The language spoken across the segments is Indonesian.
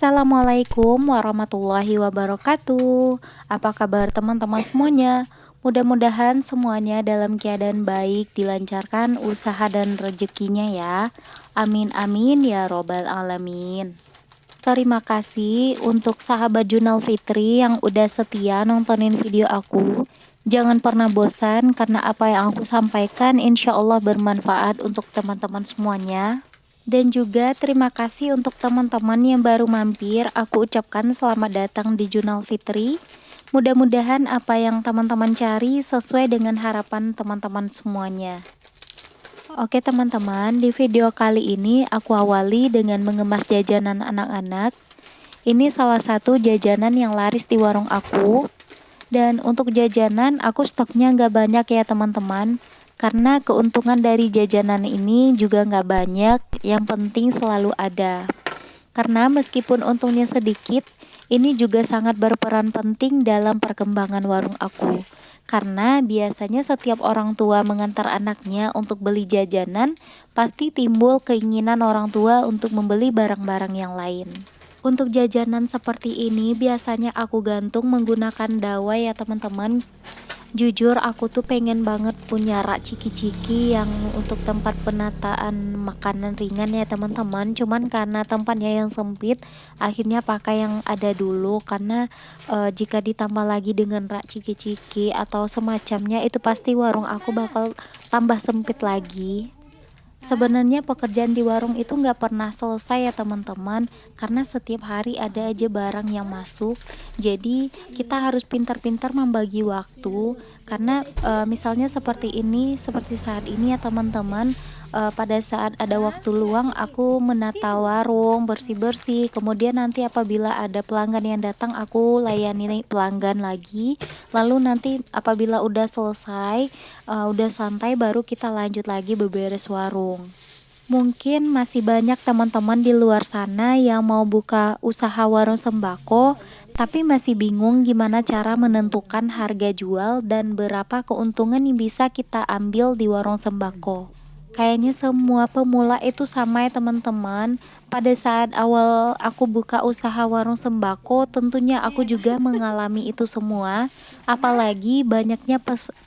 Assalamualaikum warahmatullahi wabarakatuh. Apa kabar teman-teman semuanya? Mudah-mudahan semuanya dalam keadaan baik, dilancarkan usaha dan rezekinya ya. Amin amin ya robbal alamin. Terima kasih untuk sahabat Junal Fitri yang udah setia nontonin video aku. Jangan pernah bosan karena apa yang aku sampaikan insya Allah bermanfaat untuk teman-teman semuanya. Dan juga terima kasih untuk teman-teman yang baru mampir. Aku ucapkan selamat datang di Junal Fitri. Mudah-mudahan apa yang teman-teman cari sesuai dengan harapan teman-teman semuanya. Oke teman-teman, di video kali ini aku awali dengan mengemas jajanan anak-anak. Ini salah satu jajanan yang laris di warung aku. Dan untuk jajanan aku stoknya nggak banyak ya teman-teman. Karena keuntungan dari jajanan ini juga nggak banyak, yang penting selalu ada. Karena meskipun untungnya sedikit, ini juga sangat berperan penting dalam perkembangan warung aku. Karena biasanya setiap orang tua mengantar anaknya untuk beli jajanan, pasti timbul keinginan orang tua untuk membeli barang-barang yang lain. Untuk jajanan seperti ini biasanya aku gantung menggunakan dawai ya teman-teman. Jujur aku tuh pengen banget punya rak ciki-ciki yang untuk tempat penataan makanan ringan ya teman-teman. Cuman karena tempatnya yang sempit, akhirnya pakai yang ada dulu. Karena jika ditambah lagi dengan rak ciki-ciki atau semacamnya, itu pasti warung aku bakal tambah sempit lagi. Sebenarnya pekerjaan di warung itu nggak pernah selesai ya teman-teman, karena setiap hari ada aja barang yang masuk. Jadi kita harus pintar-pintar membagi waktu, karena misalnya seperti ini, seperti saat ini ya teman-teman. Pada saat ada waktu luang aku menata warung, bersih-bersih. Kemudian nanti apabila ada pelanggan yang datang aku layani pelanggan lagi. Lalu nanti apabila udah selesai, udah santai, baru kita lanjut lagi beberes warung. Mungkin masih banyak teman-teman di luar sana yang mau buka usaha warung sembako, tapi masih bingung gimana cara menentukan harga jual dan berapa keuntungan yang bisa kita ambil di warung sembako. Kayaknya semua pemula itu sama ya teman-teman. Pada saat awal aku buka usaha warung sembako, tentunya aku juga mengalami itu semua. Apalagi banyaknya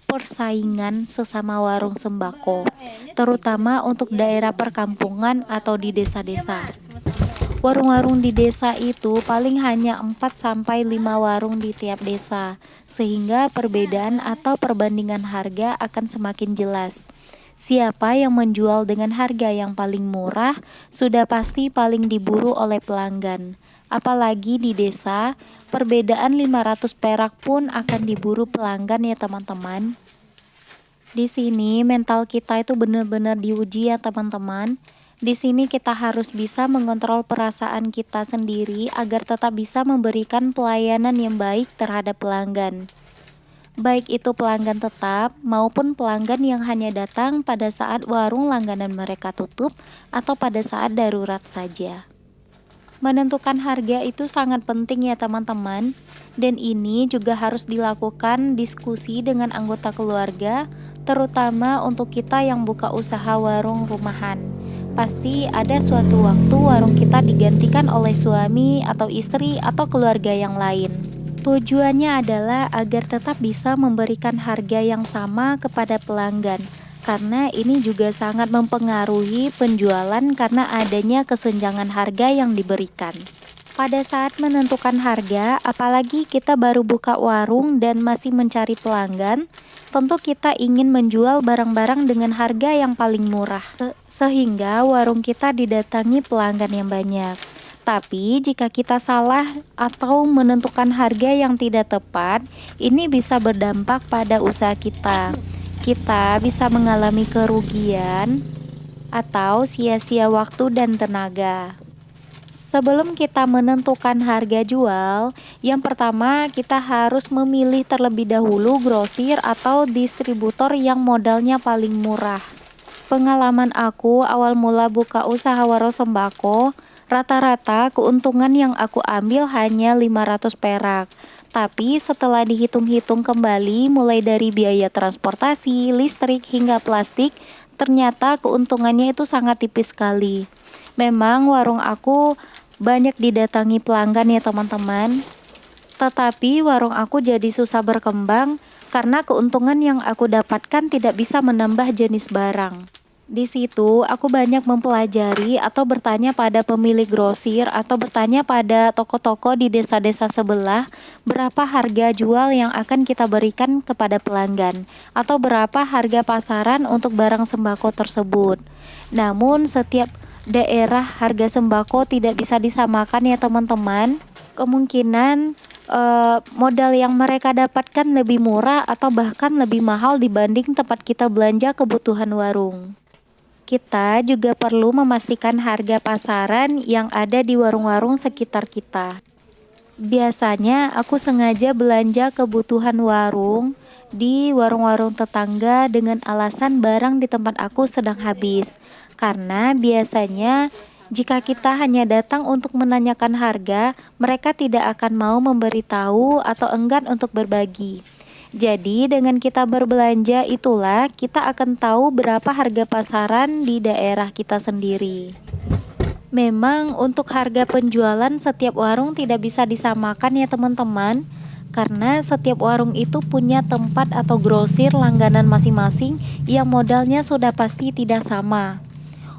persaingan sesama warung sembako, terutama untuk daerah perkampungan atau di desa-desa. Warung-warung di desa itu paling hanya 4-5 warung di tiap desa, sehingga perbedaan atau perbandingan harga akan semakin jelas. Siapa yang menjual dengan harga yang paling murah sudah pasti paling diburu oleh pelanggan. Apalagi di desa, perbedaan 500 perak pun akan diburu pelanggan ya teman-teman. Di sini mental kita itu benar-benar diuji ya teman-teman. Di sini kita harus bisa mengontrol perasaan kita sendiri agar tetap bisa memberikan pelayanan yang baik terhadap pelanggan. Baik itu pelanggan tetap maupun pelanggan yang hanya datang pada saat warung langganan mereka tutup atau pada saat darurat saja. Menentukan harga itu sangat penting ya teman-teman, dan ini juga harus dilakukan diskusi dengan anggota keluarga, terutama untuk kita yang buka usaha warung rumahan. Pasti ada suatu waktu warung kita digantikan oleh suami atau istri atau keluarga yang lain. Tujuannya adalah agar tetap bisa memberikan harga yang sama kepada pelanggan, karena ini juga sangat mempengaruhi penjualan karena adanya kesenjangan harga yang diberikan. Pada saat menentukan harga, apalagi kita baru buka warung dan masih mencari pelanggan, tentu kita ingin menjual barang-barang dengan harga yang paling murah, sehingga warung kita didatangi pelanggan yang banyak. Tapi jika kita salah atau menentukan harga yang tidak tepat, ini bisa berdampak pada usaha kita. Kita bisa mengalami kerugian atau sia-sia waktu dan tenaga. Sebelum kita menentukan harga jual, yang pertama kita harus memilih terlebih dahulu grosir atau distributor yang modalnya paling murah. Pengalaman aku awal mula buka usaha warung sembako, rata-rata keuntungan yang aku ambil hanya 500 perak. Tapi setelah dihitung-hitung kembali mulai dari biaya transportasi, listrik hingga plastik, ternyata keuntungannya itu sangat tipis sekali. Memang warung aku banyak didatangi pelanggan ya teman-teman. Tetapi warung aku jadi susah berkembang karena keuntungan yang aku dapatkan tidak bisa menambah jenis barang. Di situ aku banyak mempelajari atau bertanya pada pemilik grosir atau bertanya pada toko-toko di desa-desa sebelah berapa harga jual yang akan kita berikan kepada pelanggan atau berapa harga pasaran untuk barang sembako tersebut. Namun setiap daerah harga sembako tidak bisa disamakan ya teman-teman. Kemungkinan modal yang mereka dapatkan lebih murah atau bahkan lebih mahal dibanding tempat kita belanja kebutuhan warung. Kita juga perlu memastikan harga pasaran yang ada di warung-warung sekitar kita. Biasanya aku sengaja belanja kebutuhan warung di warung-warung tetangga dengan alasan barang di tempat aku sedang habis. Karena biasanya jika kita hanya datang untuk menanyakan harga, mereka tidak akan mau memberitahu atau enggan untuk berbagi. Jadi dengan kita berbelanja itulah kita akan tahu berapa harga pasaran di daerah kita sendiri. Memang untuk harga penjualan setiap warung tidak bisa disamakan ya teman-teman. Karena setiap warung itu punya tempat atau grosir langganan masing-masing yang modalnya sudah pasti tidak sama.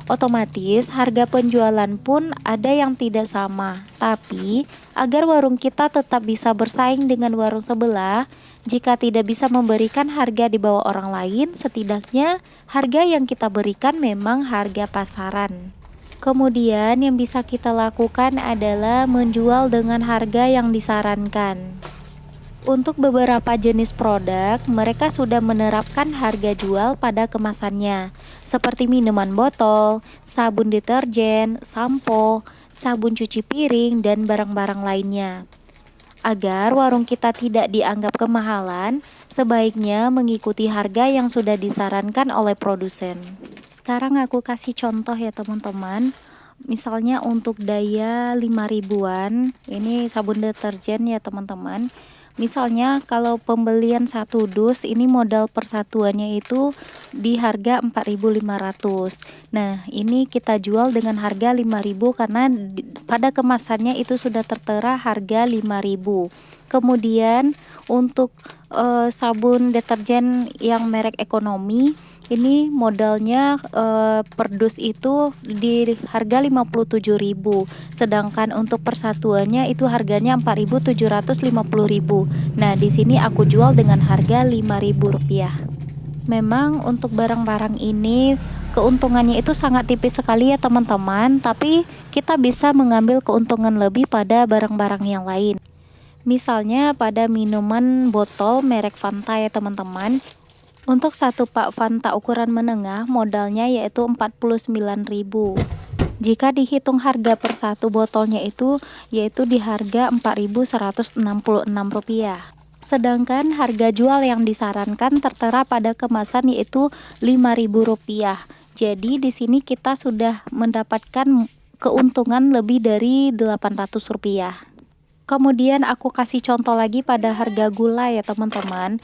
Otomatis harga penjualan pun ada yang tidak sama. Tapi agar warung kita tetap bisa bersaing dengan warung sebelah, jika tidak bisa memberikan harga di bawah orang lain, setidaknya harga yang kita berikan memang harga pasaran. Kemudian yang bisa kita lakukan adalah menjual dengan harga yang disarankan. Untuk beberapa jenis produk, mereka sudah menerapkan harga jual pada kemasannya, seperti minuman botol, sabun deterjen, sampo, sabun cuci piring, dan barang-barang lainnya. Agar warung kita tidak dianggap kemahalan, sebaiknya mengikuti harga yang sudah disarankan oleh produsen. Sekarang aku kasih contoh ya teman-teman. Misalnya untuk daya 5 ribuan, ini sabun deterjen ya teman-teman. Misalnya kalau pembelian 1 dus ini modal persatuannya itu di harga 4.500. Nah, ini kita jual dengan harga 5.000 karena pada kemasannya itu sudah tertera harga 5.000. Kemudian untuk sabun deterjen yang merek ekonomi ini modalnya per dus itu di harga 57.000, sedangkan untuk persatuannya itu harganya 4.750.000. Nah, di sini aku jual dengan harga Rp5.000. Memang untuk barang-barang ini keuntungannya itu sangat tipis sekali ya teman-teman, tapi kita bisa mengambil keuntungan lebih pada barang-barang yang lain. Misalnya pada minuman botol merek Fanta ya teman-teman. Untuk satu pak Fanta ukuran menengah modalnya yaitu 49.000. Jika dihitung harga per satu botolnya itu yaitu di harga Rp4.166. Sedangkan harga jual yang disarankan tertera pada kemasan yaitu Rp5.000. Jadi di sini kita sudah mendapatkan keuntungan lebih dari Rp800. Kemudian aku kasih contoh lagi pada harga gula ya teman-teman.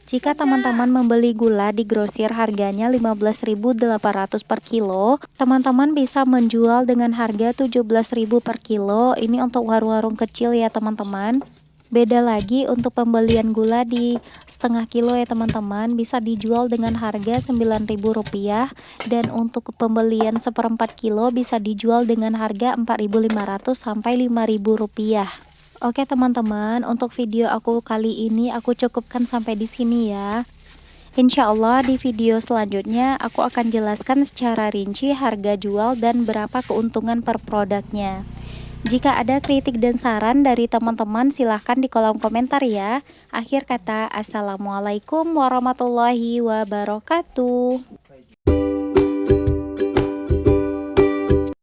Jika teman-teman membeli gula di grosir harganya 15.800 per kilo, teman-teman bisa menjual dengan harga 17.000 per kilo. Ini untuk warung-warung kecil ya teman-teman. Beda lagi untuk pembelian gula di setengah kilo ya teman-teman, bisa dijual dengan harga Rp9.000, dan untuk pembelian seperempat kilo bisa dijual dengan harga Rp4.500 sampai Rp5.000. Oke teman-teman, untuk video aku kali ini aku cukupkan sampai di sini ya. Insya Allah di video selanjutnya aku akan jelaskan secara rinci harga jual dan berapa keuntungan per produknya. Jika ada kritik dan saran dari teman-teman silahkan di kolom komentar ya. Akhir kata, Assalamualaikum warahmatullahi wabarakatuh.